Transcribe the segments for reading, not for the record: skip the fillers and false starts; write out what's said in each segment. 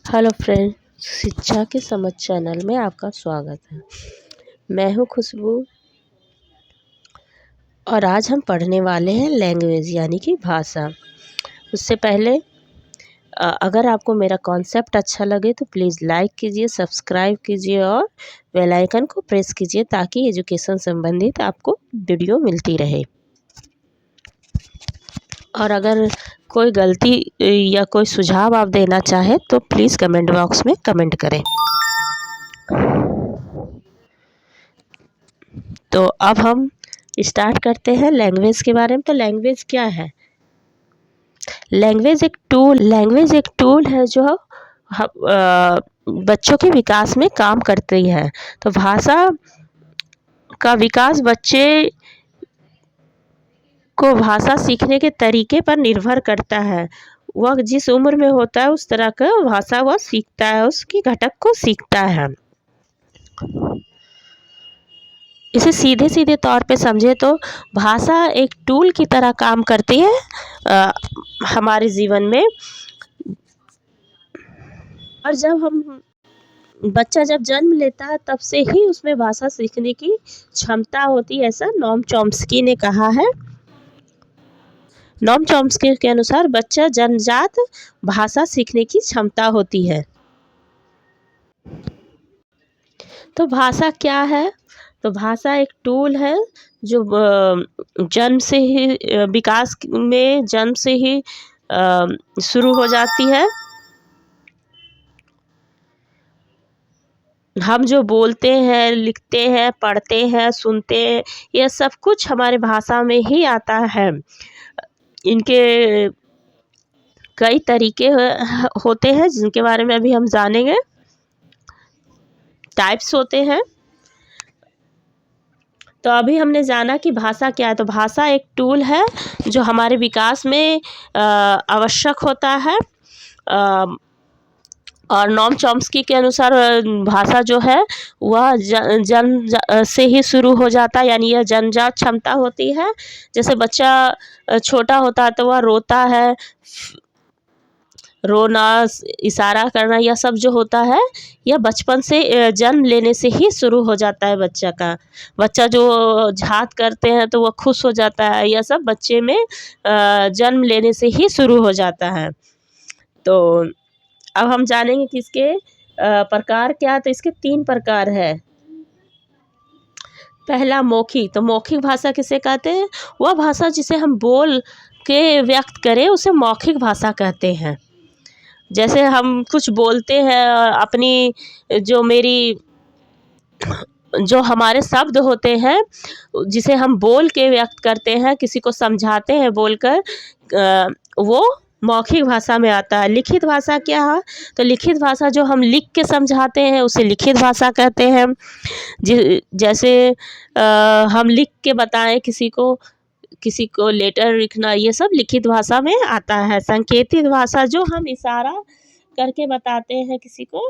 Hello friend, शिक्षा के समझ चैनल में आपका स्वागत है। मैं हूँ खुशबू और आज हम पढ़ने वाले हैं लैंग्वेज यानी कि भाषा। उससे पहले अगर आपको मेरा कॉन्सेप्ट अच्छा लगे तो प्लीज़ लाइक कीजिए, सब्सक्राइब कीजिए और बेल आइकन को प्रेस कीजिए ताकि एजुकेशन संबंधित आपको वीडियो मिलती रहे। और अगर कोई गलती या कोई सुझाव आप देना चाहें तो प्लीज़ कमेंट बॉक्स में कमेंट करें। तो अब हम स्टार्ट करते हैं लैंग्वेज के बारे में। तो लैंग्वेज क्या है? लैंग्वेज एक टूल है जो बच्चों के विकास में काम करती है। तो भाषा का विकास बच्चे को भाषा सीखने के तरीके पर निर्भर करता है। वह जिस उम्र में होता है उस तरह का भाषा वह सीखता है, उसकी घटक को सीखता है। इसे सीधे सीधे तौर पे समझे तो भाषा एक टूल की तरह काम करती है हमारे जीवन में। और बच्चा जब जन्म लेता है तब से ही उसमें भाषा सीखने की क्षमता होती है, ऐसा नोम चॉम्स्की ने कहा है। नोम चॉम्स्की के अनुसार बच्चा जन्मजात भाषा सीखने की क्षमता होती है। तो भाषा क्या है? तो भाषा एक टूल है जो जन्म से ही विकास में जन्म से ही शुरू हो जाती है। हम जो बोलते हैं, लिखते हैं, पढ़ते हैं, सुनते हैं, यह सब कुछ हमारे भाषा में ही आता है। इनके कई तरीके होते हैं जिनके बारे में अभी हम जानेंगे। टाइप्स होते हैं। तो अभी हमने जाना कि भाषा क्या है। तो भाषा एक टूल है जो हमारे विकास में आवश्यक होता है। और नोम चॉम्स्की के अनुसार भाषा जो है वह जन्म से ही शुरू हो जाता है, यानी यह जन्मजात क्षमता होती है। जैसे बच्चा छोटा होता है तो वह रोता है, रोना, इशारा करना, यह सब जो होता है यह बचपन से जन्म लेने से ही शुरू हो जाता है बच्चा का। बच्चा जो झात करते हैं तो वह खुश हो जाता है, यह सब बच्चे में जन्म लेने से ही शुरू हो जाता है। तो अब हम जानेंगे कि इसके प्रकार क्या है। तो इसके 3 प्रकार है। पहला मौखिक। तो मौखिक भाषा किसे कहते हैं? वह भाषा जिसे हम बोल के व्यक्त करें उसे मौखिक भाषा कहते हैं। जैसे हम कुछ बोलते हैं अपनी जो हमारे शब्द होते हैं जिसे हम बोल के व्यक्त करते हैं, किसी को समझाते हैं बोलकर, वो मौखिक भाषा में आता है। लिखित भाषा क्या है? तो लिखित भाषा जो हम लिख के समझाते हैं उसे लिखित भाषा कहते हैं। जैसे हम लिख के बताएं किसी को लेटर लिखना, ये सब लिखित भाषा में आता है। सांकेतिक भाषा जो हम इशारा करके बताते हैं किसी को,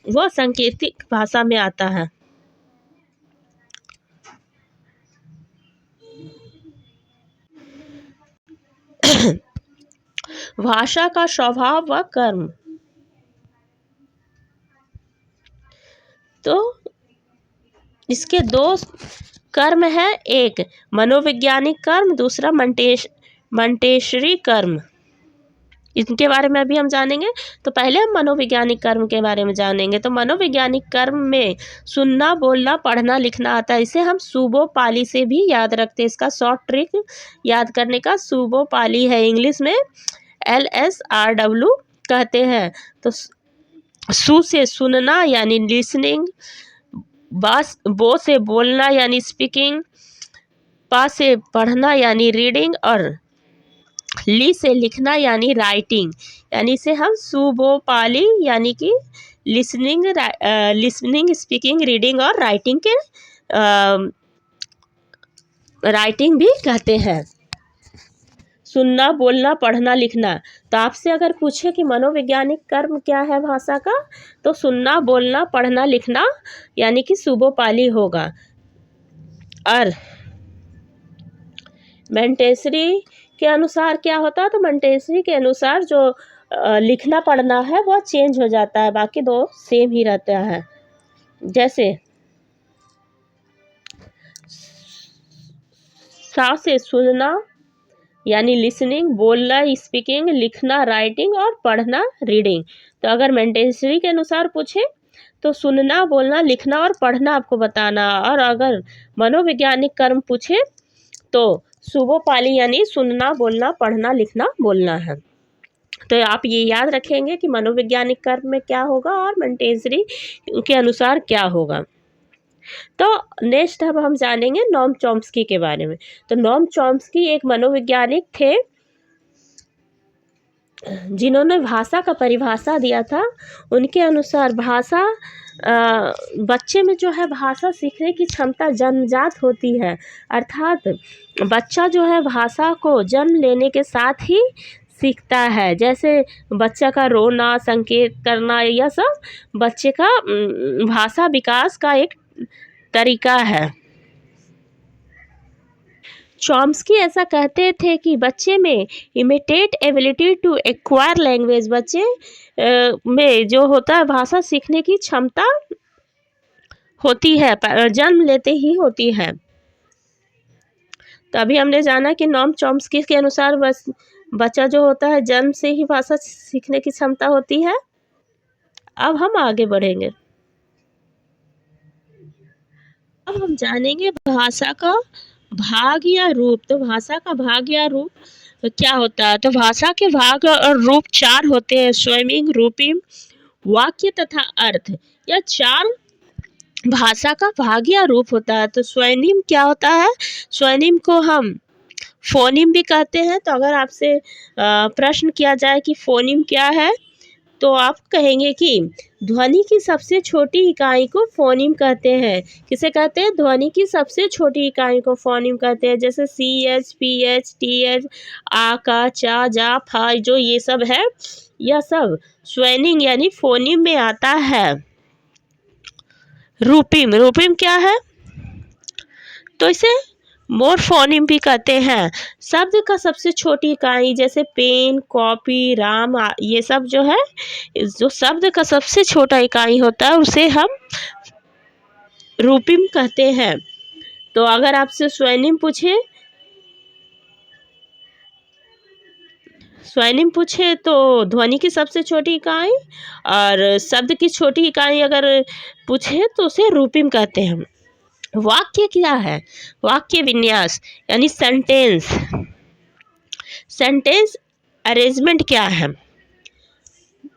वह सांकेतिक भाषा में आता है। भाषा का स्वभाव व कर्म। तो इसके 2 कर्म है, एक मनोवैज्ञानिक कर्म, दूसरा मंटेशरी कर्म। इनके बारे में अभी हम जानेंगे। तो पहले हम मनोवैज्ञानिक कर्म के बारे में जानेंगे। तो मनोवैज्ञानिक कर्म में सुनना, बोलना, पढ़ना, लिखना आता है। इसे हम सुबो पाली से भी याद रखते हैं। इसका शॉर्ट ट्रिक याद करने का सुबो पाली है, इंग्लिश में LSRW कहते हैं। तो सु से सुनना यानी लिसनिंग, बो से बोलना यानी स्पीकिंग, पा से पढ़ना यानी रीडिंग और ली से लिखना यानी राइटिंग। यानी से हम सुबोपाली यानी कि लिसनिंग, स्पीकिंग, रीडिंग और राइटिंग के राइटिंग भी कहते हैं। सुनना, बोलना, पढ़ना, लिखना। तो आपसे अगर पूछे कि मनोवैज्ञानिक कर्म क्या है भाषा का, तो सुनना, बोलना, पढ़ना, लिखना यानी कि सुबोपाली होगा। और मेंटेसरी के अनुसार क्या होता है? तो मेंटेसरी के अनुसार जो लिखना पढ़ना है वह चेंज हो जाता है, बाकी दो सेम ही रहता है। जैसे सा से सुनना यानी लिसनिंग, बोलना स्पीकिंग, लिखना राइटिंग और पढ़ना रीडिंग। तो अगर मेंटेशरी के अनुसार पूछे तो सुनना, बोलना, लिखना और पढ़ना आपको बताना। और अगर मनोवैज्ञानिक कर्म पूछे तो सुबोपाली यानी सुनना, बोलना, पढ़ना, लिखना, बोलना है। तो आप ये याद रखेंगे कि मनोवैज्ञानिक कर्म में क्या होगा और मेंटेशरी के अनुसार क्या होगा। तो नेक्स्ट अब हम जानेंगे नोम चॉम्स्की के बारे में। तो नोम चॉम्स्की एक मनोवैज्ञानिक थे जिन्होंने भाषा का परिभाषा दिया था। उनके अनुसार भाषा बच्चे में जो है भाषा सीखने की क्षमता जन्मजात होती है, अर्थात बच्चा जो है भाषा को जन्म लेने के साथ ही सीखता है। जैसे बच्चा का रोना, संकेत करना, यह सब बच्चे का भाषा विकास का एक तरीका है। चॉम्स्की ऐसा कहते थे कि बच्चे में imitate ability to acquire language, बच्चे में जो होता है भाषा सीखने की क्षमता होती है, जन्म लेते ही होती है। तो अभी हमने जाना कि नोम चॉम्स्की के अनुसार बच्चा जो होता है जन्म से ही भाषा सीखने की क्षमता होती है। अब हम आगे बढ़ेंगे। अब हम जानेंगे भाषा का भाग या रूप। तो भाषा का भाग या रूप क्या होता है? तो भाषा के भाग और रूप चार होते हैं: स्वेमिंग, रूपिम, वाक्य तथा अर्थ। यह चार भाषा का भाग या रूप होता है। तो स्वेनिम क्या होता है? स्वेनिम को हम फोनिम भी कहते हैं। तो अगर आपसे प्रश्न किया जाए कि फोनिम क्या है, तो आप कहेंगे कि ध्वनि की सबसे छोटी इकाई को फोनिम कहते हैं। किसे कहते हैं? ध्वनि की सबसे छोटी इकाई को फोनिम कहते हैं। जैसे CH, PH, TH, आ, का, चा, जा, फा, जो ये सब है, यह सब स्वेनिंग यानी फोनिम में आता है। रूपिम, रूपिम क्या है? तो इसे मोरफोनिम भी कहते हैं। शब्द का सबसे छोटी इकाई जैसे पेन, कॉपी, राम, ये सब जो है, जो शब्द का सबसे छोटा इकाई होता है उसे हम रूपिम कहते हैं। तो अगर आपसे स्वेनिम पूछे तो ध्वनि की सबसे छोटी इकाई, और शब्द की छोटी इकाई अगर पूछे तो उसे रूपिम कहते हैं। वाक्य क्या है? वाक्य विन्यास यानी सेंटेंस। सेंटेंस अरेंजमेंट क्या है?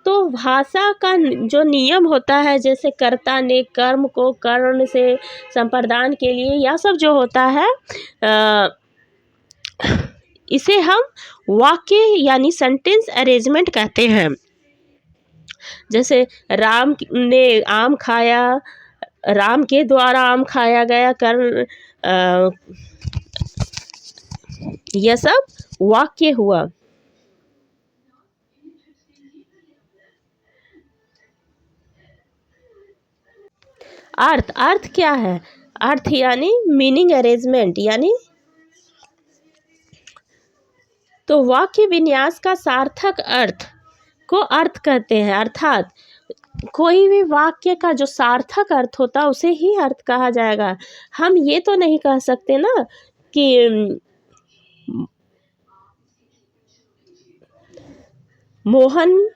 तो भाषा का जो नियम होता है, जैसे कर्ता ने कर्म को कर्ण से संप्रदान के लिए, यह सब जो होता है इसे हम वाक्य यानी सेंटेंस अरेंजमेंट कहते हैं। जैसे राम ने आम खाया, राम के द्वारा आम खाया गया, कर्ण, यह सब वाक्य हुआ। अर्थ, अर्थ क्या है? अर्थ यानी मीनिंग अरेंजमेंट, यानी तो वाक्य विन्यास का सार्थक अर्थ को अर्थ कहते हैं। अर्थात कोई भी वाक्य का जो सार्थक अर्थ होता है उसे ही अर्थ कहा जाएगा। हम ये तो नहीं कह सकते ना कि मोहन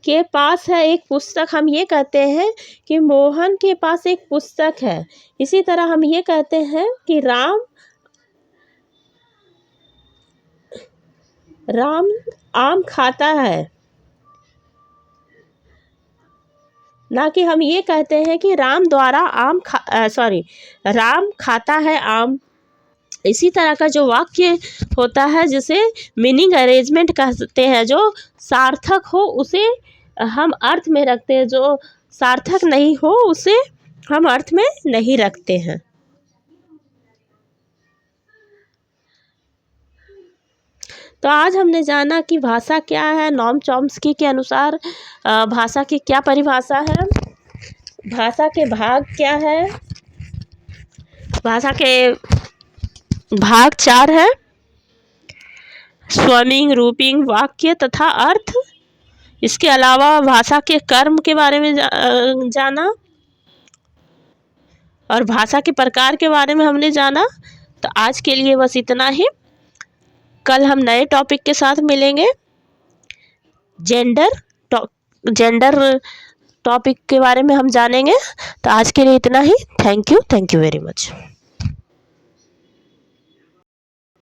के पास है एक पुस्तक, हम ये कहते हैं कि मोहन के पास एक पुस्तक है। इसी तरह हम ये कहते हैं कि राम आम खाता है, ना कि हम ये कहते हैं कि राम द्वारा राम खाता है आम। इसी तरह का जो वाक्य होता है जिसे मीनिंग अरेंजमेंट कहते हैं, जो सार्थक हो उसे हम अर्थ में रखते हैं, जो सार्थक नहीं हो उसे हम अर्थ में नहीं रखते हैं। तो आज हमने जाना कि भाषा क्या है। नोम चॉम्स्की के अनुसार भाषा की क्या परिभाषा है, भाषा के भाग क्या है। भाषा के भाग चार है: स्वेमिंग, रूपिंग, वाक्य तथा अर्थ। इसके अलावा भाषा के कर्म के बारे में जाना और भाषा के प्रकार के बारे में हमने जाना। तो आज के लिए बस इतना ही। कल हम नए टॉपिक के साथ मिलेंगे। जेंडर टॉपिक के बारे में हम जानेंगे। तो आज के लिए इतना ही। Thank you very much.